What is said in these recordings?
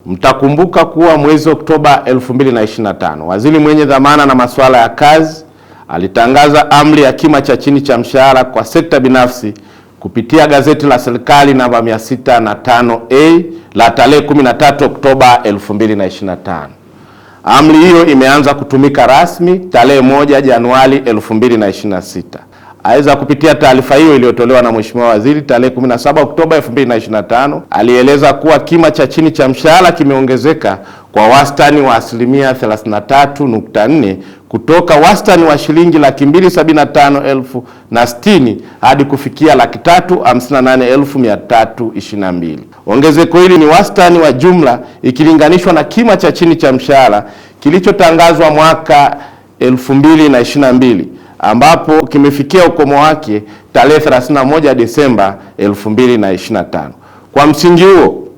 Mtakumbuka kuwa mwezi Oktoba 2025, waziri mwenye dhamana na masuala ya kazi alitangaza amri ya kima cha chini cha mshahara kwa sekta binafsi kupitia gazeti la serikali namba 605A la tarehe 13 Oktoba 2025. Amri hiyo imeanza kutumika rasmi tarehe 1 Januari 2026. Aidha, kupitia taarifa hiyo iliyotolewa na Mheshimiwa Waziri tarehe 17 Oktoba 2025, alieleza kuwa kima cha chini cha mshahara kimeongezeka kwa wastani wa asilimia 33.4 kutoka wastani wa shilingi 275,060 hadi kufikia 358,322. Ongezeko hili ni wastani wa jumla ikilinganishwa na kima cha chini cha mshahara kilichotangazwa mwaka 2022 ambapo kimefikia ukomo wake tarehe 31 Desemba 2025. Kwa msingi huo,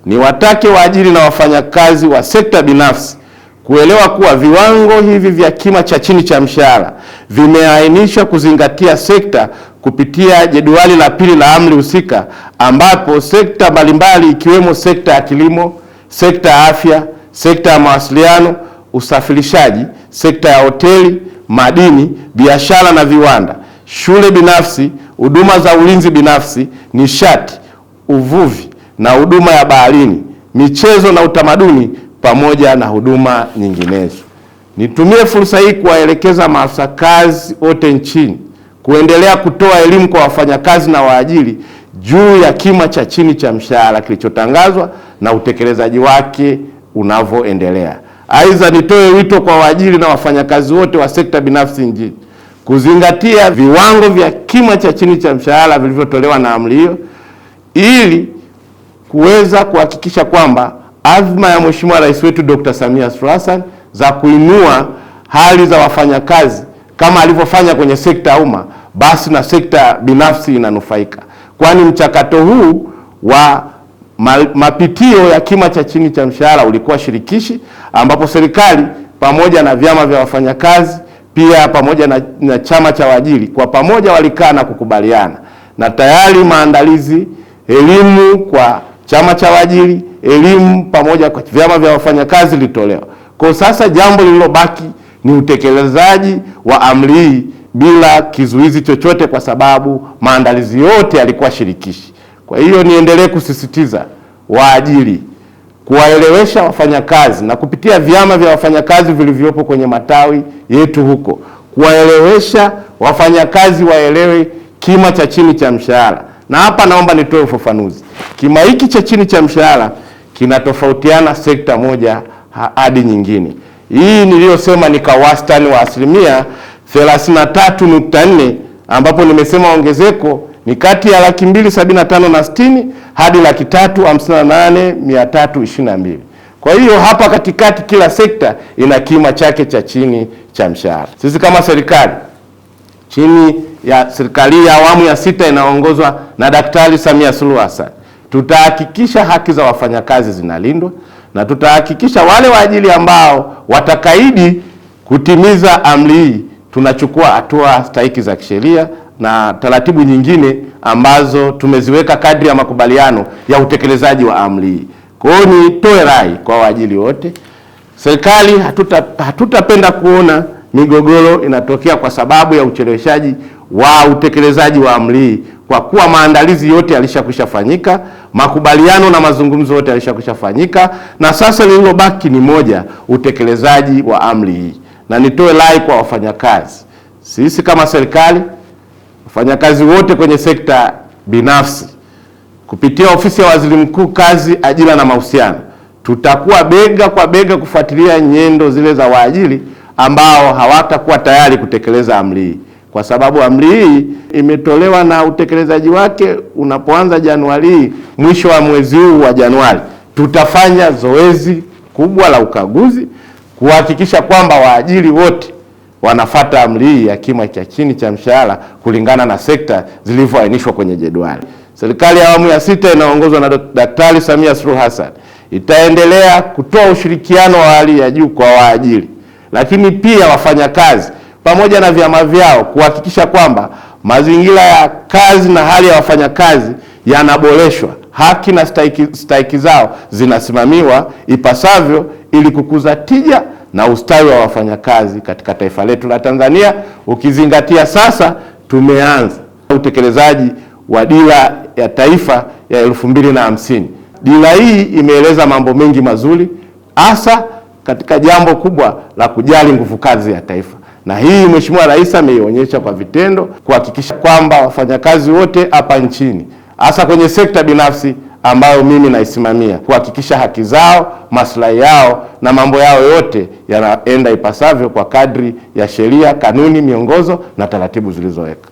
ni watake waajiri na wafanyakazi wa sekta binafsi kuelewa kuwa viwango hivi vya kima cha chini cha mshahara vimeainishwa kuzingatia sekta kupitia jedwali la pili la amri husika, ambapo sekta mbalimbali ikiwemo sekta ya kilimo, sekta ya afya, sekta ya mawasiliano, usafirishaji, sekta ya hoteli, madini, biashara na viwanda, shule binafsi, huduma za ulinzi binafsi, nishati, uvuvi na huduma ya baharini, michezo na utamaduni pamoja na huduma nyinginezo. Nitumie fursa hii kuwaelekeza maafisa kazi wote nchini kuendelea kutoa elimu kwa wafanyakazi na waajiri juu ya kima cha chini cha mshahara kilichotangazwa na utekelezaji wake unavyoendelea. Aidha, nitoe wito kwa waajiri na wafanyakazi wote wa sekta binafsi nchini kuzingatia viwango vya kima cha chini cha mshahara vilivyotolewa na amri hiyo ili kuweza kuhakikisha kwamba azma ya Mheshimiwa Rais wetu Dr. Samia Suluhu Hassan za kuinua hali za wafanyakazi kama alivyofanya kwenye sekta ya umma, basi na sekta binafsi inanufaika. Kwani mchakato huu wa mapitio ya kima cha chini cha mshahara ulikuwa shirikishi, ambapo serikali pamoja na vyama vya wafanyakazi pia pamoja na chama cha waajiri kwa pamoja walikaa na kukubaliana, na tayari maandalizi, elimu kwa chama cha waajiri, elimu pamoja kwa vyama vya wafanyakazi litolewa. Kwa sasa jambo lililobaki ni utekelezaji wa amri hii bila kizuizi chochote, kwa sababu maandalizi yote yalikuwa shirikishi. Kwa hiyo niendelee kusisitiza waajiri kuwaelewesha wafanyakazi na kupitia vyama vya wafanyakazi vilivyopo kwenye matawi yetu huko, kuwaelewesha wafanyakazi waelewe kima cha chini cha mshahara. Na hapa naomba nitoe ufafanuzi. Kima hiki cha chini cha mshahara kinatofautiana sekta moja hadi nyingine. Hii niliyosema ni kwa wastani wa asilimia 33.4, ambapo nimesema ongezeko ni kati ya 275,060 hadi 358,322. Kwa hiyo hapa katikati kila sekta ina kima chake cha chini cha mshahara. Sisi kama serikali chini ya serikali ya awamu ya 6 inaongozwa na Daktari Samia Suluhu Hassan, tutahakikisha haki za wafanyakazi zinalindwa na tutahakikisha wale waajiri ambao watakaidi kutimiza amri hii tunachukua hatua stahiki za kisheria na taratibu nyingine ambazo tumeziweka kadri ya makubaliano ya utekelezaji wa amri hii. Kwa hiyo nitoe rai kwa waajiri wote, serikali hatutapenda kuona migogoro inatokea kwa sababu ya ucheleweshaji wa utekelezaji wa amri hii, kwa kuwa maandalizi yote yalishakwisha fanyika, makubaliano na mazungumzo yote yalishakwisha fanyika, na sasa lililobaki ni moja, utekelezaji wa amri hii. Na nitoe rai kwa wafanyakazi, sisi kama serikali, wafanyakazi wote kwenye sekta binafsi kupitia ofisi ya Waziri Mkuu Kazi, Ajira na Mahusiano, tutakuwa bega kwa bega kufuatilia nyendo zile za waajiri ambao hawatakuwa tayari kutekeleza amri hii, kwa sababu amri hii imetolewa na utekelezaji wake unapoanza Januari. Mwisho wa mwezi huu wa Januari tutafanya zoezi kubwa la ukaguzi kuhakikisha kwamba waajiri wote wanafuata amri hii ya kima cha chini cha mshahara kulingana na sekta zilivyoainishwa kwenye jedwali. Serikali ya awamu ya 6 inaongozwa na Daktari Samia Suluhu Hassan itaendelea kutoa ushirikiano wa hali ya juu kwa waajiri, lakini pia wafanyakazi pamoja na vyama vyao kuhakikisha kwamba mazingira ya kazi na hali ya wafanyakazi yanaboreshwa haki na stahiki zao zinasimamiwa ipasavyo ili kukuza tija na ustawi wa wafanyakazi katika taifa letu la Tanzania, ukizingatia sasa tumeanza utekelezaji wa dira ya taifa ya 2050. Dira hii imeeleza mambo mengi mazuri, hasa katika jambo kubwa la kujali nguvu kazi ya taifa, na hii Mheshimiwa Rais ameionyesha kwa vitendo kuhakikisha kwamba wafanyakazi wote hapa nchini, hasa kwenye sekta binafsi ambayo mimi naisimamia, kuhakikisha haki zao, maslahi yao na mambo yao yote yanaenda ipasavyo kwa kadri ya sheria, kanuni, miongozo na taratibu zilizoweka.